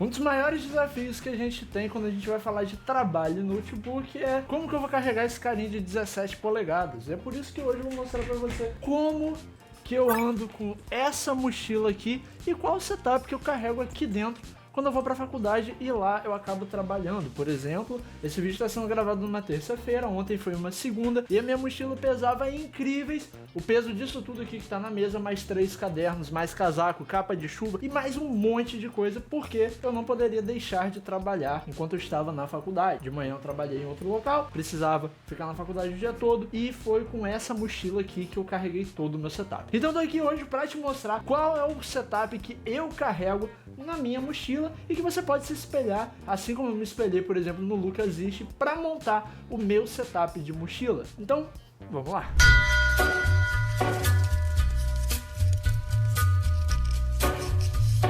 Um dos maiores desafios que a gente tem quando a gente vai falar de trabalho no notebook é como que eu vou carregar esse carinha de 17 polegadas. É por isso que hoje eu vou mostrar pra você como que eu ando com essa mochila aqui e qual o setup que eu carrego aqui dentro quando eu vou pra faculdade e lá eu acabo trabalhando. Por exemplo, esse vídeo está sendo gravado numa terça-feira, ontem foi uma segunda, e a minha mochila pesava incríveis, o peso disso tudo aqui que tá na mesa, mais 3 cadernos, mais casaco, capa de chuva e mais um monte de coisa, porque eu não poderia deixar de trabalhar enquanto eu estava na faculdade. De manhã eu trabalhei em outro local, precisava ficar na faculdade o dia todo, e foi com essa mochila aqui que eu carreguei todo o meu setup. Então eu tô aqui hoje para te mostrar qual é o setup que eu carrego na minha mochila e que você pode se espelhar, assim como eu me espelhei, por exemplo, no Lucas Ishi, para montar o meu setup de mochila. Então, vamos lá!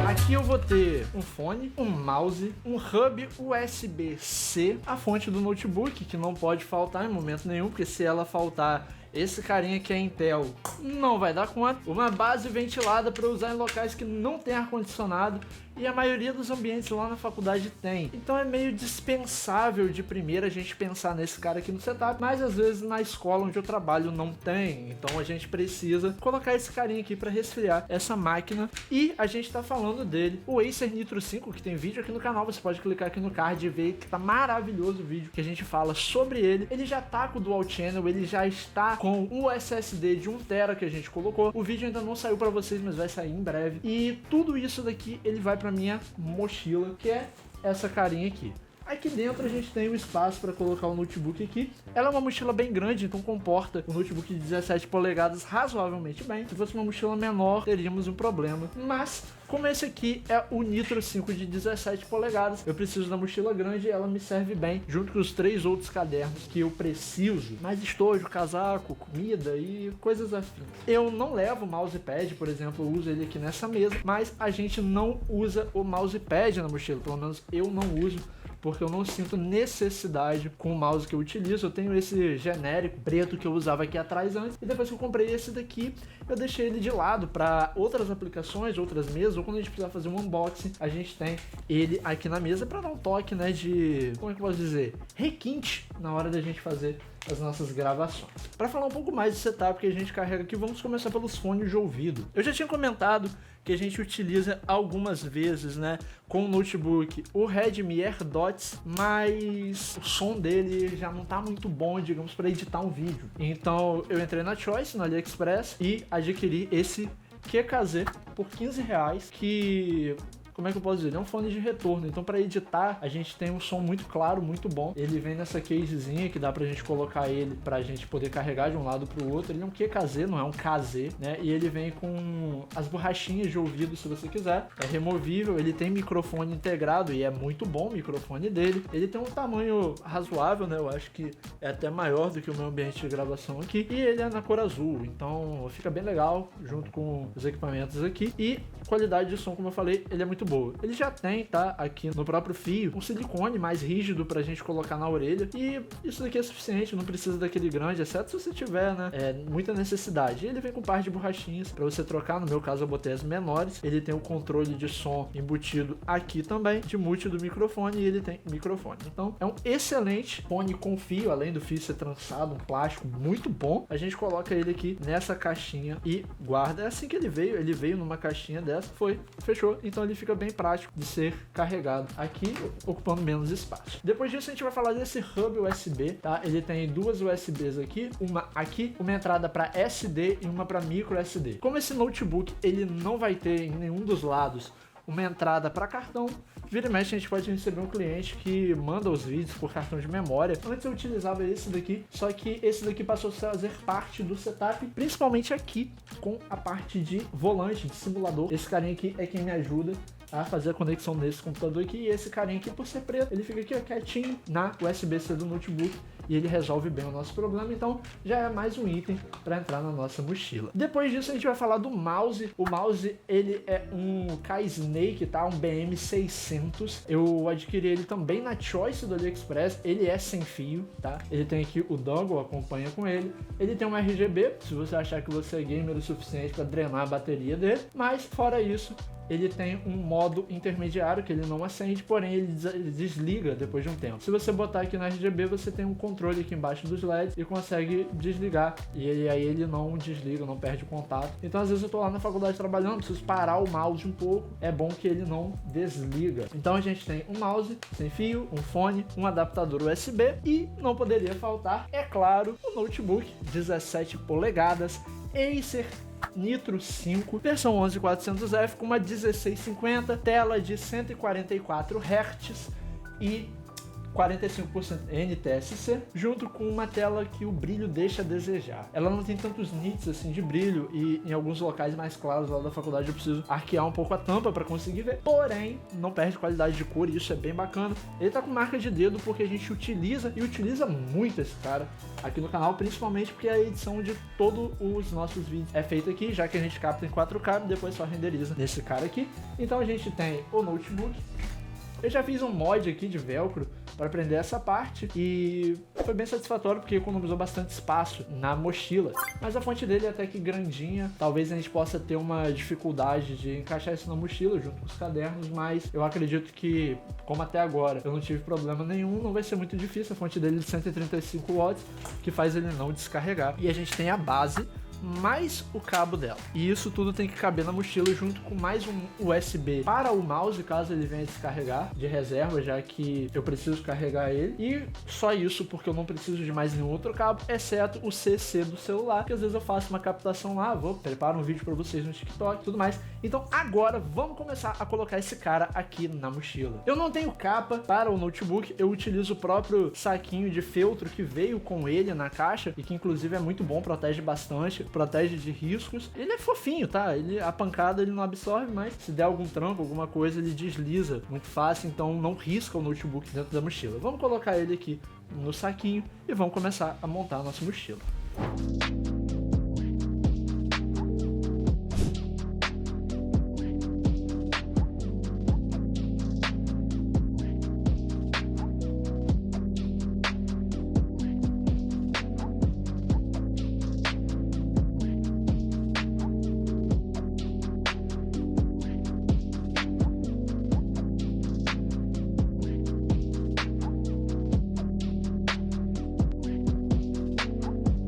Aqui eu vou ter um fone, um mouse, um hub USB-C, a fonte do notebook, que não pode faltar em momento nenhum, porque se ela faltar, esse carinha que é Intel não vai dar conta. Uma base ventilada para usar em locais que não tem ar-condicionado, e a maioria dos ambientes lá na faculdade tem. Então é meio dispensável de primeira a gente pensar nesse cara aqui no setup, mas às vezes na escola onde eu trabalho não tem. Então a gente precisa colocar esse carinha aqui para resfriar essa máquina. E a gente tá falando dele, o Acer Nitro 5, que tem vídeo aqui no canal. Você pode clicar aqui no card e ver que tá maravilhoso o vídeo que a gente fala sobre ele. Ele já tá com o Dual Channel, ele já está com o SSD de 1 TB que a gente colocou. O vídeo ainda não saiu para vocês, mas vai sair em breve. E tudo isso daqui ele vai para minha mochila, que é essa carinha aqui. Aqui dentro a gente tem o espaço para colocar o notebook aqui. Ela é uma mochila bem grande, então comporta o notebook de 17 polegadas razoavelmente bem. Se fosse uma mochila menor, teríamos um problema. Mas, como esse aqui é o Nitro 5 de 17 polegadas, eu preciso da mochila grande e ela me serve bem, junto com os 3 outros cadernos que eu preciso. Mais estojo, casaco, comida e coisas afins. Eu não levo o mousepad, por exemplo, eu uso ele aqui nessa mesa, mas a gente não usa o mousepad na mochila, pelo menos eu não uso, porque eu não sinto necessidade com o mouse que eu utilizo. Eu tenho esse genérico preto que eu usava aqui atrás antes, e depois que eu comprei esse daqui, eu deixei ele de lado para outras aplicações, outras mesas, ou quando a gente precisar fazer um unboxing, a gente tem ele aqui na mesa para dar um toque, né, de, como é que eu posso dizer, requinte na hora da gente fazer as nossas gravações. Para falar um pouco mais do setup que a gente carrega aqui, vamos começar pelos fones de ouvido. Eu já tinha comentado que a gente utiliza algumas vezes, né, com o notebook, o Redmi AirDots, mas o som dele já não tá muito bom, digamos, para editar um vídeo. Então eu entrei na Choice, no AliExpress, e adquiri esse QKZ por R$15, que... como é que eu posso dizer? Ele é um fone de retorno, então para editar a gente tem um som muito claro, muito bom. Ele vem nessa casezinha que dá pra gente colocar ele pra gente poder carregar de um lado pro outro. Ele é um QKZ, não é um KZ, né? E ele vem com as borrachinhas de ouvido se você quiser. É removível, ele tem microfone integrado e é muito bom o microfone dele. Ele tem um tamanho razoável, né? Eu acho que é até maior do que o meu ambiente de gravação aqui. E ele é na cor azul, então fica bem legal junto com os equipamentos aqui. E qualidade de som, como eu falei, ele é muito boa. Ele já tem, tá, aqui no próprio fio, um silicone mais rígido pra gente colocar na orelha, e isso daqui é suficiente, não precisa daquele grande, exceto se você tiver, né, muita necessidade. Ele vem com um par de borrachinhas pra você trocar, no meu caso eu botei as menores. Ele tem o controle de som embutido aqui também, de mute do microfone, e ele tem microfone. Então é um excelente fone com fio, além do fio ser trançado, um plástico muito bom. A gente coloca ele aqui nessa caixinha e guarda. É assim que ele veio numa caixinha dessa, fechou, então ele fica bem prático de ser carregado aqui, ocupando menos espaço. Depois disso a gente vai falar desse hub USB, tá? Ele tem 2 USBs aqui, uma aqui, uma entrada para SD e uma para micro SD. Como esse notebook ele não vai ter em nenhum dos lados uma entrada para cartão, vira e mexe a gente pode receber um cliente que manda os vídeos por cartão de memória. Antes eu utilizava esse daqui, só que esse daqui passou a fazer parte do setup, principalmente aqui com a parte de volante, de simulador. Esse carinha aqui é quem me ajuda a fazer a conexão nesse computador aqui, e esse carinha aqui, por ser preto, ele fica aqui ó, quietinho na USB-C do notebook, e ele resolve bem o nosso problema. Então já é mais um item para entrar na nossa mochila. Depois disso a gente vai falar do mouse. O mouse ele é um K-Snake, tá? Um BM600. Eu adquiri ele também na Choice do AliExpress. Ele é sem fio, tá? Ele tem aqui o dongle, acompanha com ele. Ele tem um RGB, se você achar que você é gamer o suficiente para drenar a bateria dele. Mas fora isso, ele tem um modo intermediário que ele não acende, porém ele desliga depois de um tempo. Se você botar aqui no RGB, você tem um controle aqui embaixo dos LEDs e consegue desligar. E aí ele não desliga, não perde o contato. Então às vezes eu tô lá na faculdade trabalhando, preciso parar o mouse um pouco, é bom que ele não desliga. Então a gente tem um mouse sem fio, um fone, um adaptador USB e não poderia faltar, é claro, o notebook 17 polegadas Acer Nitro 5, versão 11400F com uma 1650, tela de 144 Hz e 45% NTSC, junto com uma tela que o brilho deixa a desejar. Ela não tem tantos nits assim de brilho e em alguns locais mais claros lá da faculdade eu preciso arquear um pouco a tampa para conseguir ver, porém não perde qualidade de cor e isso é bem bacana. Ele tá com marca de dedo porque a gente utiliza muito esse cara aqui no canal, principalmente porque a edição de todos os nossos vídeos é feita aqui, já que a gente capta em 4K e depois só renderiza nesse cara aqui. Então a gente tem o notebook. Eu já fiz um mod aqui de velcro para prender essa parte e foi bem satisfatório porque economizou bastante espaço na mochila. Mas a fonte dele é até que grandinha, talvez a gente possa ter uma dificuldade de encaixar isso na mochila junto com os cadernos, mas eu acredito que, como até agora eu não tive problema nenhum, não vai ser muito difícil. A fonte dele é de 135 watts, que faz ele não descarregar. E a gente tem a base mais o cabo dela. E isso tudo tem que caber na mochila junto com mais um USB para o mouse, caso ele venha descarregar de reserva, já que eu preciso carregar ele. E só isso, porque eu não preciso de mais nenhum outro cabo, exceto o CC do celular, que às vezes eu faço uma captação lá, preparo um vídeo para vocês no TikTok e tudo mais. Então agora vamos começar a colocar esse cara aqui na mochila. Eu não tenho capa para o notebook, eu utilizo o próprio saquinho de feltro que veio com ele na caixa e que inclusive é muito bom, protege bastante, protege de riscos. Ele é fofinho, tá? A pancada ele não absorve, mas se der algum tranco, alguma coisa, ele desliza muito fácil, então não risca o notebook dentro da mochila. Vamos colocar ele aqui no saquinho e vamos começar a montar a nossa mochila.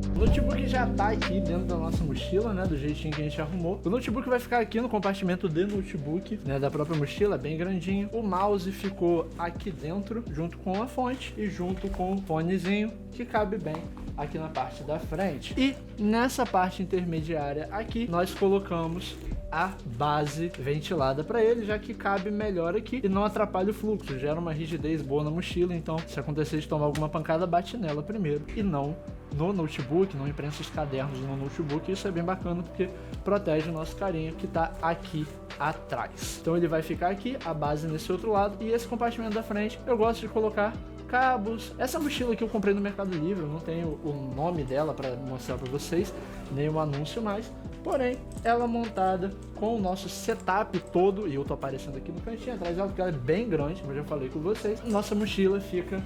O notebook já tá aqui dentro da nossa mochila, né, do jeitinho que a gente arrumou. O notebook vai ficar aqui no compartimento de notebook, né, da própria mochila, bem grandinho. O mouse ficou aqui dentro, junto com a fonte e junto com o fonezinho, que cabe bem aqui na parte da frente. E nessa parte intermediária aqui, nós colocamos a base ventilada para ele, já que cabe melhor aqui e não atrapalha o fluxo, gera uma rigidez boa na mochila, então se acontecer de tomar alguma pancada, bate nela primeiro e não no notebook, não imprensa os cadernos no notebook. Isso é bem bacana porque protege o nosso carinha que tá aqui atrás. Então ele vai ficar aqui, a base nesse outro lado, e esse compartimento da frente eu gosto de colocar cabos. Essa mochila que eu comprei no Mercado Livre, eu não tenho o nome dela para mostrar para vocês, nem o anúncio mais, porém ela montada com o nosso setup todo, e eu tô aparecendo aqui no cantinho atrás dela porque ela é bem grande, como eu já falei com vocês. Nossa mochila fica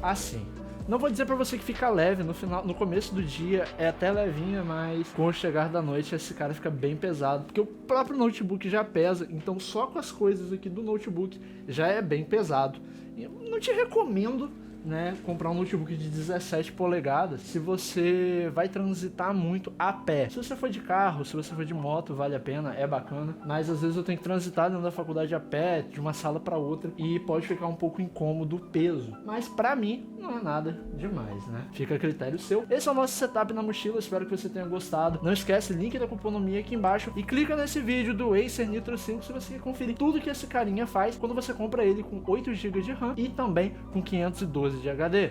assim. Não vou dizer pra você que fica leve, no começo do dia é até levinha, mas com o chegar da noite esse cara fica bem pesado, porque o próprio notebook já pesa, então só com as coisas aqui do notebook já é bem pesado. Eu não te recomendo, né, comprar um notebook de 17 polegadas se você vai transitar muito a pé. Se você for de carro, se você for de moto, vale a pena, é bacana, mas às vezes eu tenho que transitar dentro da faculdade a pé, de uma sala para outra, e pode ficar um pouco incômodo o peso, mas para mim não é nada demais, né? Fica a critério seu. Esse é o nosso setup na mochila, espero que você tenha gostado. Não esquece, link da Cuponomia aqui embaixo, e clica nesse vídeo do Acer Nitro 5 se você quer conferir tudo que esse carinha faz quando você compra ele com 8 GB de RAM e também com 512 de HD.